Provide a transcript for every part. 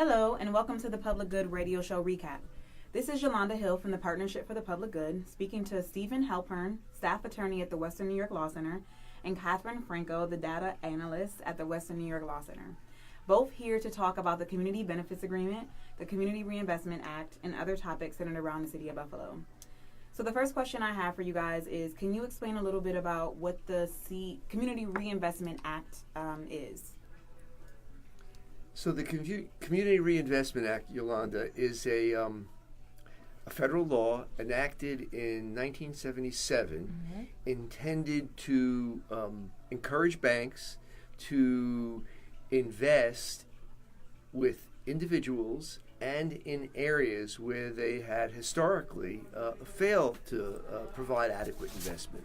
Hello, and welcome to the Public Good Radio Show Recap. This is Yolanda Hill from the Partnership for the Public Good, speaking to Stephen Halpern, staff attorney at the Western New York Law Center, and Kathryn Franco, the data analyst at the Western New York Law Center. Both here to talk about the Community Benefits Agreement, the Community Reinvestment Act, and other topics centered around the city of Buffalo. So the first question I have for you guys is, can you explain a little bit about what the Community Reinvestment Act is? So the Community Reinvestment Act, Yolanda, is a federal law enacted in 1977, intended to encourage banks to invest with individuals and in areas where they had historically failed to provide adequate investment.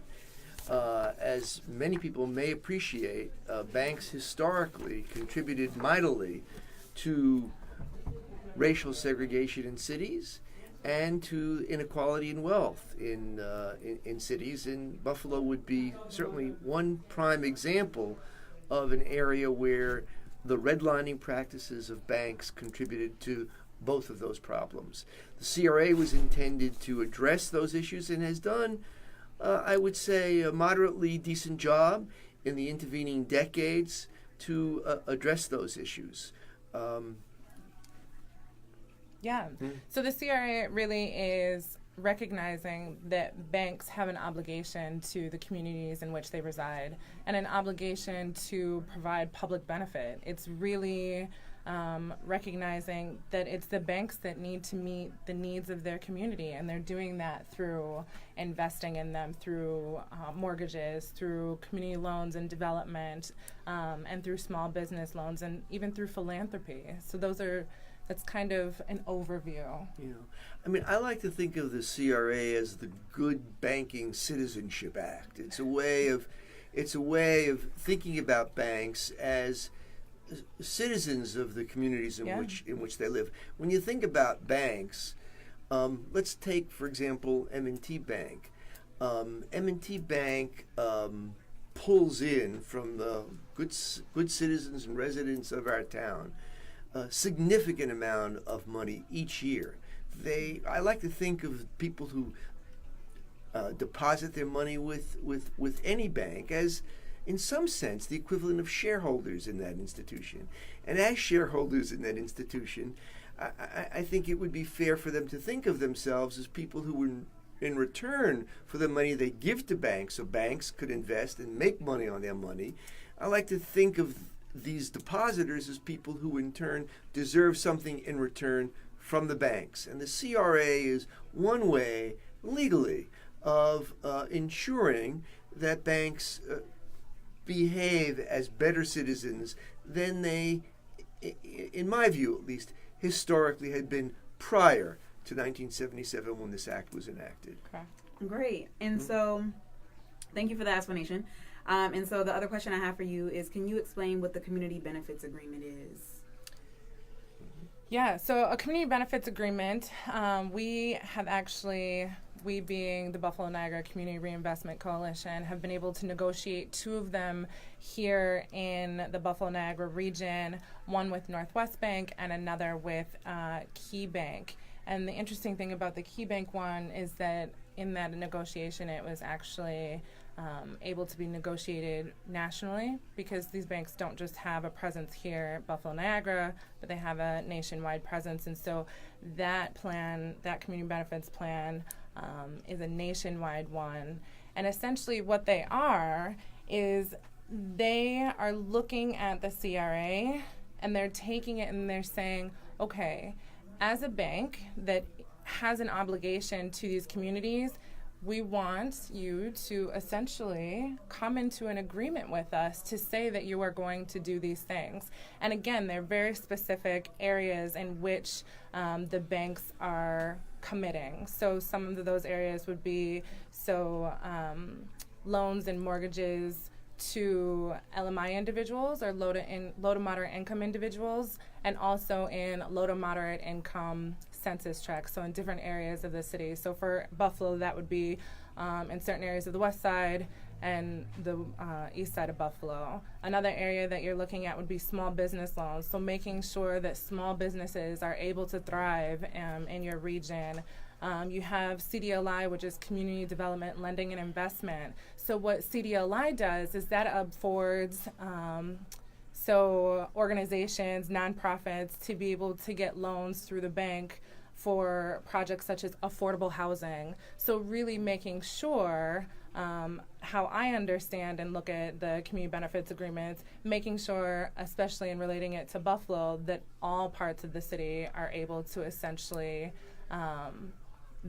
As many people may appreciate, banks historically contributed mightily to racial segregation in cities and to inequality in wealth in cities. And Buffalo would be certainly one prime example of an area where the redlining practices of banks contributed to both of those problems. The CRA was intended to address those issues and has done, I would say, a moderately decent job in the intervening decades to address those issues. So the CRA really is recognizing that banks have an obligation to the communities in which they reside and an obligation to provide public benefit. It's really recognizing that it's the banks that need to meet the needs of their community, and they're doing that through investing in them, through mortgages, through community loans and development, and through small business loans, and even through philanthropy. So that's kind of an overview. I like to think of the CRA as the Good Banking Citizenship Act. It's a way of thinking about banks as citizens of the communities in which they live. When you think about banks, let's take, for example, M&T Bank. M&T Bank pulls in from the good citizens and residents of our town a significant amount of money each year. I like to think of people who deposit their money with any bank as, in some sense, the equivalent of shareholders in that institution. And as shareholders in that institution, I think it would be fair for them to think of themselves as people who, in return for the money they give to banks, so banks could invest and make money on their money, I like to think of these depositors as people who, in turn, deserve something in return from the banks. And the CRA is one way, legally, of ensuring that banks behave as better citizens than they, in my view at least, historically had been prior to 1977 when this act was enacted. Correct. Great. And so, thank you for that explanation. And so the other question I have for you is, can you explain what the Community Benefits Agreement is? Yeah, so a community benefits agreement, we being the Buffalo Niagara Community Reinvestment Coalition, have been able to negotiate two of them here in the Buffalo Niagara region, one with Northwest Bank and another with Key Bank. And the interesting thing about the Key Bank one is that in that negotiation, it was actually able to be negotiated nationally, because these banks don't just have a presence here at Buffalo Niagara, but they have a nationwide presence. And so that plan, that community benefits plan, is a nationwide one. And essentially what they are is they are looking at the CRA and they're taking it and they're saying, okay, as a bank that has an obligation to these communities, we want you to essentially come into an agreement with us to say that you are going to do these things. And again, they're very specific areas in which the banks are committing. So some of those areas would be loans and mortgages to LMI individuals or low to moderate income individuals, and also in low to moderate income census tracts, so in different areas of the city. So for Buffalo, that would be in certain areas of the west side, and the east side of Buffalo. Another area that you're looking at would be small business loans, so making sure that small businesses are able to thrive in your region. You have CDLI, which is Community Development Lending and Investment. So what CDLI does is that affords organizations, nonprofits, to be able to get loans through the bank for projects such as affordable housing. So really making sure, how I understand and look at the community benefits agreements, making sure, especially in relating it to Buffalo, that all parts of the city are able to essentially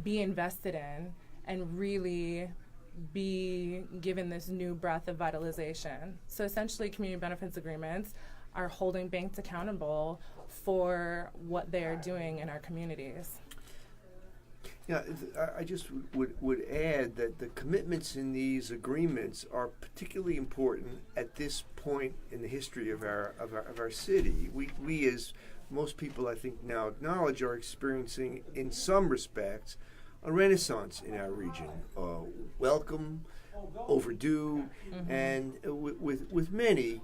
be invested in and really be given this new breath of vitalization. So essentially, community benefits agreements are holding banks accountable for what they are doing in our communities. Yeah, I just would add that the commitments in these agreements are particularly important at this point in the history of our city. We, as most people I think now acknowledge, are experiencing, in some respects, a renaissance in our region. Welcome, overdue, and with many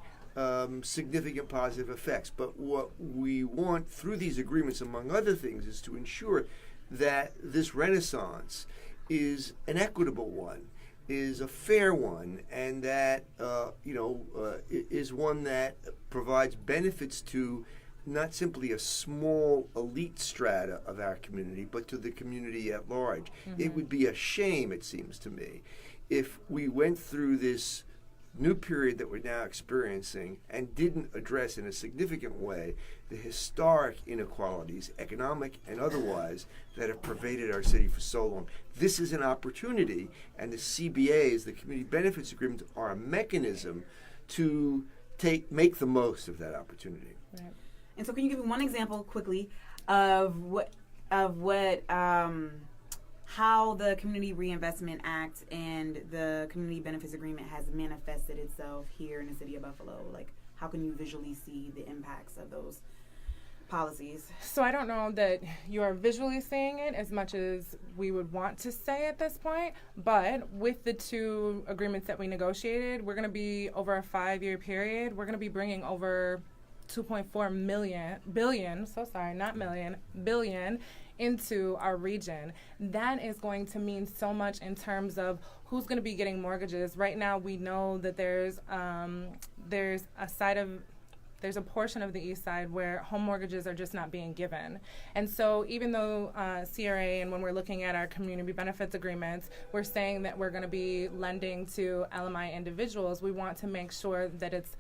significant positive effects. But what we want through these agreements, among other things, is to ensure that this renaissance is an equitable one, is a fair one, and that is one that provides benefits to not simply a small elite strata of our community, but to the community at large. It would be a shame, it seems to me, if we went through this new period that we're now experiencing and didn't address in a significant way the historic inequalities, economic and otherwise, that have pervaded our city for so long. This is an opportunity, and the CBAs, the Community Benefits Agreements, are a mechanism to make the most of that opportunity. Right. And so, can you give me one example quickly of how the Community Reinvestment Act and the Community Benefits Agreement has manifested itself here in the city of Buffalo? Like, how can you visually see the impacts of those policies? So I don't know that you are visually seeing it as much as we would want to say at this point, but with the two agreements that we negotiated, we're going to be, over a 5-year period, we're going to be bringing over 2.4 billion into our region. That is going to mean so much in terms of who's going to be getting mortgages. Right now, we know that there's a portion of the east side where home mortgages are just not being given. And so even though CRA, and when we're looking at our community benefits agreements, we're saying that we're going to be lending to LMI individuals, we want to make sure that it's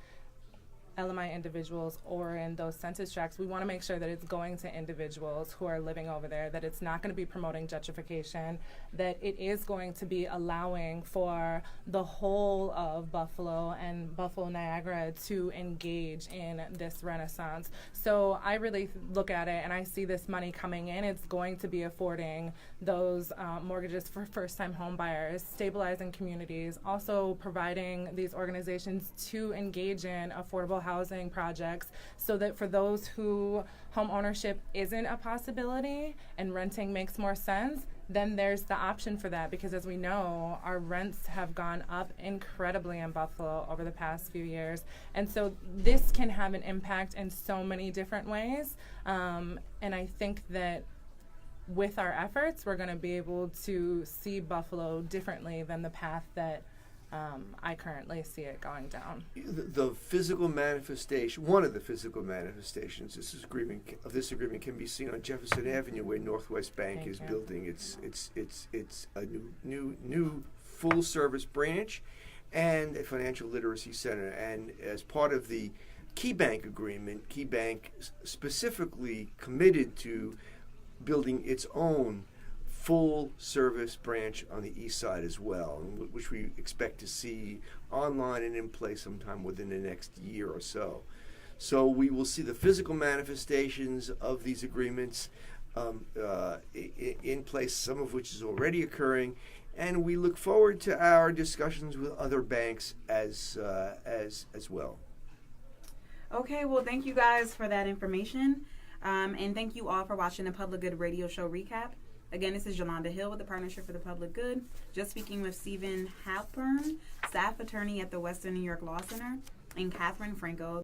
LMI individuals, or in those census tracts, we want to make sure that it's going to individuals who are living over there, that it's not going to be promoting gentrification, that it is going to be allowing for the whole of Buffalo and Buffalo Niagara to engage in this renaissance. So I really look at it and I see this money coming in. It's going to be affording those mortgages for first-time home buyers, stabilizing communities, also providing these organizations to engage in affordable housing projects, so that for those who home ownership isn't a possibility and renting makes more sense, then there's the option for that, because as we know, our rents have gone up incredibly in Buffalo over the past few years. And so this can have an impact in so many different ways. And I think that with our efforts, we're going to be able to see Buffalo differently than the path that I currently see it going down. The physical manifestation, one of the physical manifestations of this agreement can be seen on Jefferson Avenue, where Northwest Bank is building its a new full service branch and a financial literacy center. And as part of the Key Bank agreement, Key Bank specifically committed to building its own full service branch on the east side as well, which we expect to see online and in place sometime within the next year or so. So we will see the physical manifestations of these agreements in place, some of which is already occurring, and we look forward to our discussions with other banks as well. Okay, well, thank you guys for that information, and thank you all for watching the Public Good Radio Show recap. Again, this is Yolanda Hill with the Partnership for the Public Good, just speaking with Stephen Halpern, staff attorney at the Western New York Law Center, and Kathryn Franco,